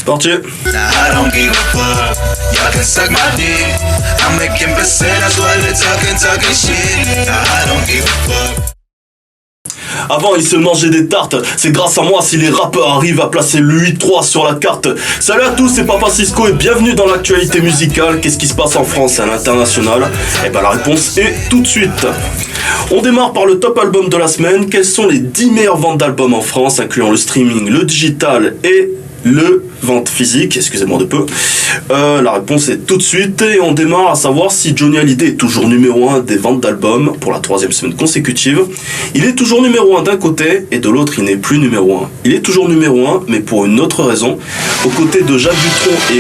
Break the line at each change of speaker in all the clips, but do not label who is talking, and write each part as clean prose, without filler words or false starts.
C'est parti.
I don't give a fuck, y'all can suck my dick. I'm making percent, that's why they talking shit. I don't give a fuck.
Avant, il se mangeait des tartes. C'est grâce à moi si les rappeurs arrivent à placer le 8-3 sur la carte. Salut à tous, c'est Papa Cisco et bienvenue dans l'actualité musicale. Qu'est-ce qui se passe en France et à l'international? Eh ben la réponse est tout de suite. On démarre par le top album de la semaine. Quelles sont les 10 meilleures ventes d'albums en France, incluant le streaming, le digital et le vente physique, excusez-moi de peu. La réponse est tout de suite et on démarre à savoir si Johnny Hallyday est toujours numéro 1 des ventes d'albums pour la 3e semaine consécutive. Il est toujours numéro 1 d'un côté et de l'autre il n'est plus numéro 1. Il est toujours numéro 1 mais pour une autre raison. Aux côtés de Jacques Dutronc et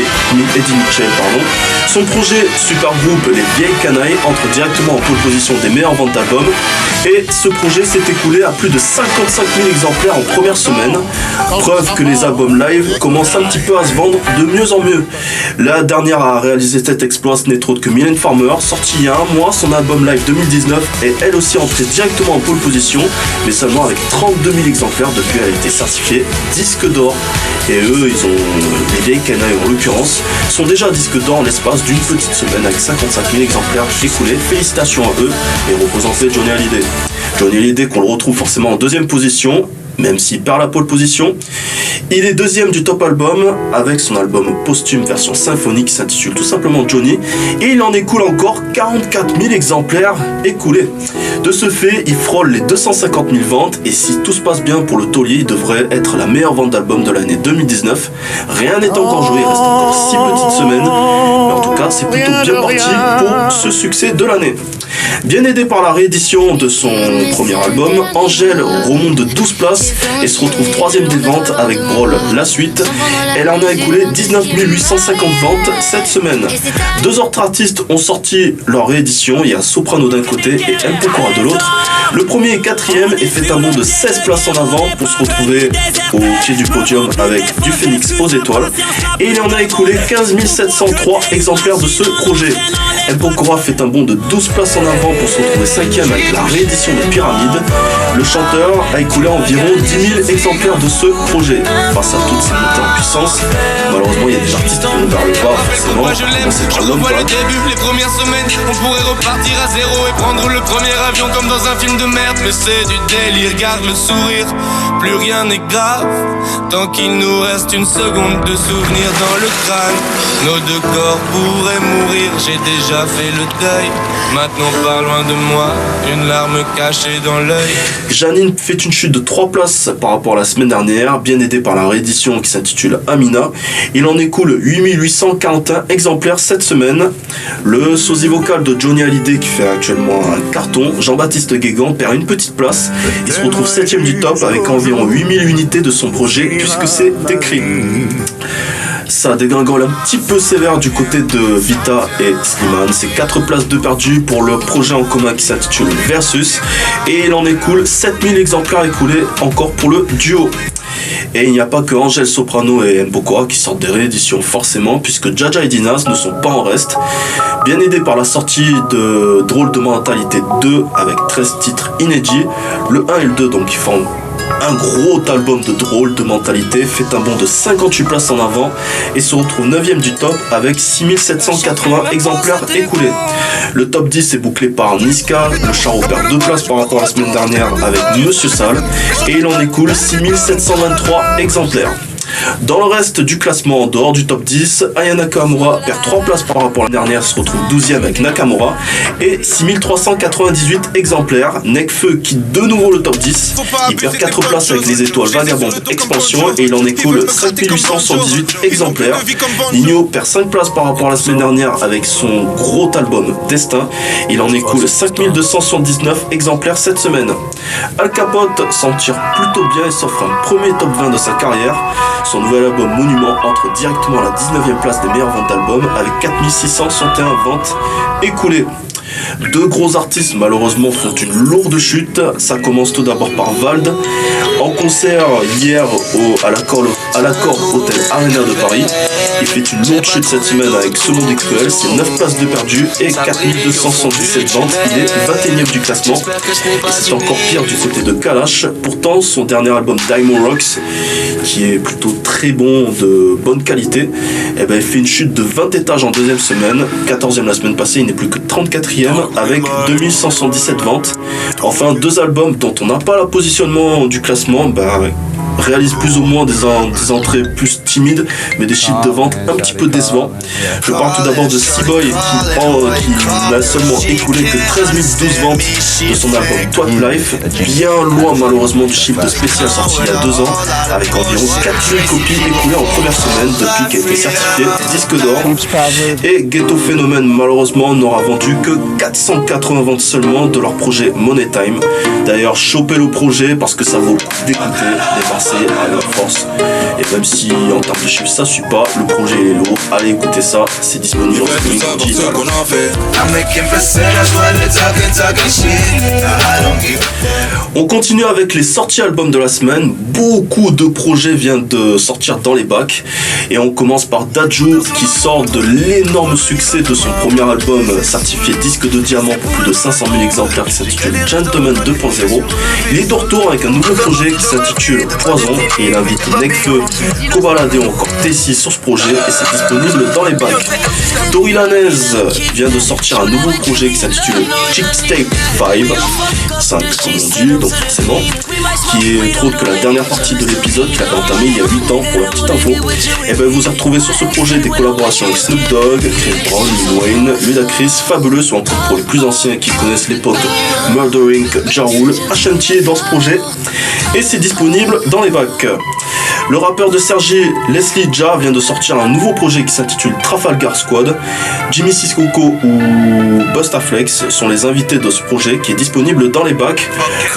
Eddie Mitchell, son projet Supergroupe Les Vieilles Canailles entre directement en pole position des meilleures ventes d'albums et ce projet s'est écoulé à plus de 55 000 exemplaires en première semaine. Preuve que les albums live commencent un petit peu à se vendre de mieux en mieux. La dernière à réaliser cet exploit, ce n'est autre que Mylène Farmer, sortie il y a un mois, son album live 2019 est elle aussi entrée directement en pole position, mais seulement avec 32 000 exemplaires depuis elle a été certifiée disque d'or. Et eux, ils ont, les Vieilles Canailles en l'occurrence, sont déjà disque d'or en l'espace d'une petite semaine avec 55 000 exemplaires écoulés. Félicitations à eux et représentez Johnny Hallyday. Johnny Hallyday qu'on le retrouve forcément en 2e position, même s'il perd la pole position. Il est 2e du top album avec son album posthume version symphonique qui s'intitule tout simplement Johnny et il en écoule encore 44 000 exemplaires écoulés. De ce fait, il frôle les 250 000 ventes et si tout se passe bien pour le taulier, il devrait être la meilleure vente d'album de l'année 2019. Rien n'est encore joué, il reste encore 6 petites semaines, mais en tout cas c'est plutôt bien parti pour ce succès de l'année. Bien aidé par la réédition de son premier album, Angèle remonte de 12 places et se retrouve 3e des ventes avec Brawl la suite. Elle en a écoulé 19 850 ventes cette semaine. Deux autres artistes ont sorti leur réédition, il y a Soprano d'un côté et M. Pokora de l'autre. Le premier est 4e et fait un bond de 16 places en avant pour se retrouver au pied du podium avec Du Phénix aux étoiles. Et il en a écoulé 15 703 exemplaires de ce projet. M. Pokora fait un bond de 12 places en avant pour se retrouver 5e avec la réédition de Pyramide. Le chanteur a écoulé environ 10 000 exemplaires de ce projet. Face à toutes ces montées en puissance, malheureusement il y a des artistes qui vont vers le bas, forcément.
Moi je l'aime, je revois le début, les premières semaines. On pourrait repartir à zéro et prendre le premier avion comme dans un film de merde. Mais c'est du délire, garde le sourire. Plus rien n'est grave, tant qu'il nous reste une seconde de souvenir dans le crâne. Nos deux corps pourraient mourir, j'ai déjà fait le deuil. Maintenant pas loin de moi, une larme cachée dans l'œil.
Janine fait une chute de 3 places par rapport à la semaine dernière, bien aidé par la réédition qui s'intitule Amina. Il en écoule 8841 exemplaires cette semaine. Le sosie vocal de Johnny Hallyday qui fait actuellement un carton, Jean-Baptiste Guégan, perd une petite place. Il se retrouve 7e du top avec environ 8000 unités de son projet puisque c'est écrit. Ça dégringole un petit peu sévère du côté de Vita et Slimane. C'est 4 places de perdues pour le projet en commun qui s'intitule Versus. Et il en écoule 7000 exemplaires écoulés encore pour le duo. Et il n'y a pas que Angèle Soprano et M. Pokora qui sortent des rééditions forcément, puisque Jaja et Dinas ne sont pas en reste. Bien aidé par la sortie de Drôle de Mentalité 2 avec 13 titres inédits, le 1 et le 2 donc qui forment un gros album de Drôle de Mentalité, fait un bond de 58 places en avant et se retrouve 9e du top avec 6780 exemplaires écoulés. Le top 10 est bouclé par Niska, le Charo perd 2 places par rapport à la semaine dernière avec Monsieur Sale et il en écoule 6723 exemplaires. Dans le reste du classement, en dehors du top 10, Aya Nakamura perd 3 places par rapport à la dernière, se retrouve 12e avec Nakamura et 6398 exemplaires. Nekfeu quitte de nouveau le top 10, il perd 4 places avec les étoiles Vagabonde Expansion et il en écoule 5878 exemplaires. Nino perd 5 places par rapport à la semaine dernière avec son gros album Destin, il en écoule 5279 exemplaires cette semaine. Al Capote s'en tire plutôt bien et s'offre un premier top 20 de sa carrière. Son nouvel album Monument entre directement à la 19e place des meilleures ventes d'albums avec 4661 ventes écoulées. Deux gros artistes malheureusement font une lourde chute. Ça commence tout d'abord par Vald. En concert hier à l'Accord à l'accord Hôtel Arena de Paris. Il fait une lourde chute cette semaine avec Ce Monde XPL, c'est 9 places de perdu et 4277 ventes. Il est 21ème du classement. Et c'est encore pire du côté de Kalash. Pourtant, son dernier album Diamond Rocks, qui est plutôt très bon, de bonne qualité, eh ben, il fait une chute de 20 étages en deuxième semaine. 14ème la semaine passée, il n'est plus que 34ème avec 2117 ventes. Enfin, deux albums dont on n'a pas le positionnement du classement, réalise plus ou moins des entrées plus timides, mais des chiffres de vente un petit peu décevants. Je parle tout d'abord de C-Boy qui n'a seulement écoulé que 13 012 ventes de son album Twat Life, bien loin malheureusement du chiffre de Spécial sorti il y a 2 ans, avec environ 4000 copies écoulées en première semaine depuis qu'elle a été certifiée disque d'or. Et Ghetto Phénomène malheureusement n'aura vendu que 480 ventes seulement de leur projet Money Time. D'ailleurs, chopez le projet parce que ça vaut d'écouter les Marseillais à leur force. Et même si en termes de chiffres ça suit pas, le projet est lourd, allez écouter ça, c'est disponible en streaming digital. On continue avec les sorties albums de la semaine. Beaucoup de projets viennent de sortir dans les bacs. Et on commence par Dadju qui sort de l'énorme succès de son premier album certifié disque de diamant pour plus de 500 000 exemplaires qui s'intitule Gentleman 2.0. Il est de retour avec un nouveau projet qui s'intitule Poison et il invite Nekfeu, Kobalade ou encore Tessie sur ce projet et c'est disponible dans les bacs. Tory Lanez vient de sortir un nouveau projet qui s'intitule Chiptape 5 comme on dit, donc forcément, qui est autre que la dernière partie de l'épisode qu'il avait entamé il y a 8 ans pour la petite info. Et ben vous avez retrouvé sur ce projet des collaborations avec Snoop Dogg, Chris Brown, Lil Wayne, Ludacris, Fabulous ou encore pour les plus anciens qui connaissent l'époque Murder Inc, Ja Rule, Ashanti est dans ce projet et c'est disponible dans les bacs. Le rappeur de Sergi, Leslie Ja, vient de sortir un nouveau projet qui s'intitule Trafalgar Squad. Jimmy Sissoko ou Bustaflex sont les invités de ce projet qui est disponible dans les bacs.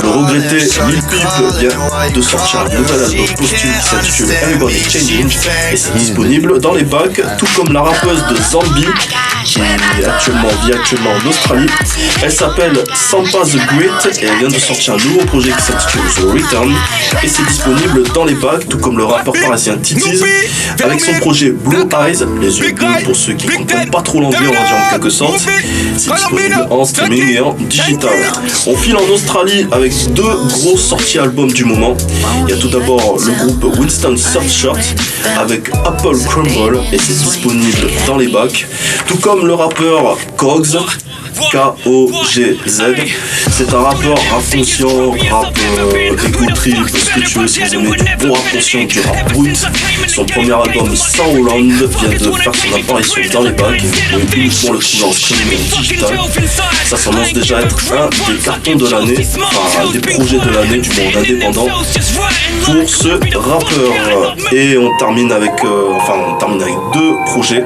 Le regretté Lil Peep vient de sortir un nouvel album posthume qui s'intitule Everybody Changing et c'est disponible dans les bacs, tout comme la rappeuse de Zambi qui vit actuellement en Australie. Elle s'appelle Sampa The Great et elle vient de sortir un nouveau projet qui s'intitule The Return et c'est disponible dans les bacs, tout comme le rappeur parisien Titiz avec son projet Blue Eyes, les yeux bleus pour ceux qui ne comprennent pas trop l'anglais on va dire en quelque sorte. C'est disponible en streaming et en digital. On file en Australie avec deux grosses sorties albums du moment. Il y a tout d'abord le groupe Winston Surfshirt avec Apple Crumble et c'est disponible dans les bacs, tout comme le rappeur Cogs, K-O-G-Z. C'est un rappeur rap conscient, rap écoute trip, ce que tu veux, si vous aimez du bon rap conscient, du rap brut. Son premier album Sans Hollande vient de faire son apparition dans les bacs et vous pouvez uniquement le trouver en streaming digital. Ça s'annonce déjà être un des cartons de l'année, enfin un des projets de l'année du monde indépendant pour ce rappeur. Et on termine avec deux projets.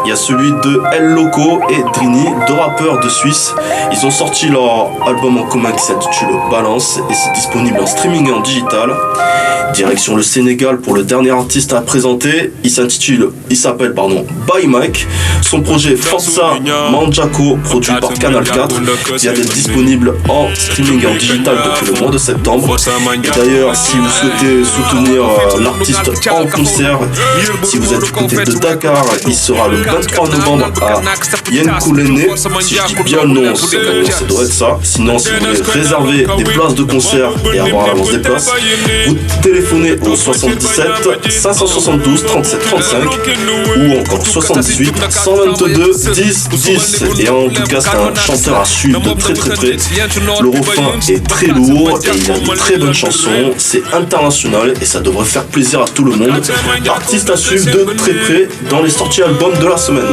Il y a celui de El Loco et Drini, deux rappeurs de Suisse. Ils ont sorti leur album en commun qui s'intitule Balance et c'est disponible en streaming et en digital. Direction le Sénégal pour le dernier artiste à présenter. Il s'appelle By Mike. Son projet Forza Manjako, produit par Canal 4, vient d'être disponible en streaming et en digital depuis le mois de septembre. Et d'ailleurs, si vous souhaitez soutenir l'artiste en concert, si vous êtes du côté de Dakar, il sera le 23 novembre à Yenkoulene. Si je dis bien le nom, ça doit être ça. Sinon, si vous voulez réserver des places de concert et avoir à l'avance des places, vous téléphonez au 77 572 37 35 ou encore 78 122 10 10. Et en tout cas, c'est un chanteur à suivre de très très près. Le refrain est très lourd et il a de très bonnes chansons. C'est international et ça devrait faire plaisir à tout le monde. Artiste à suivre de très près dans les sorties albums de la semaine.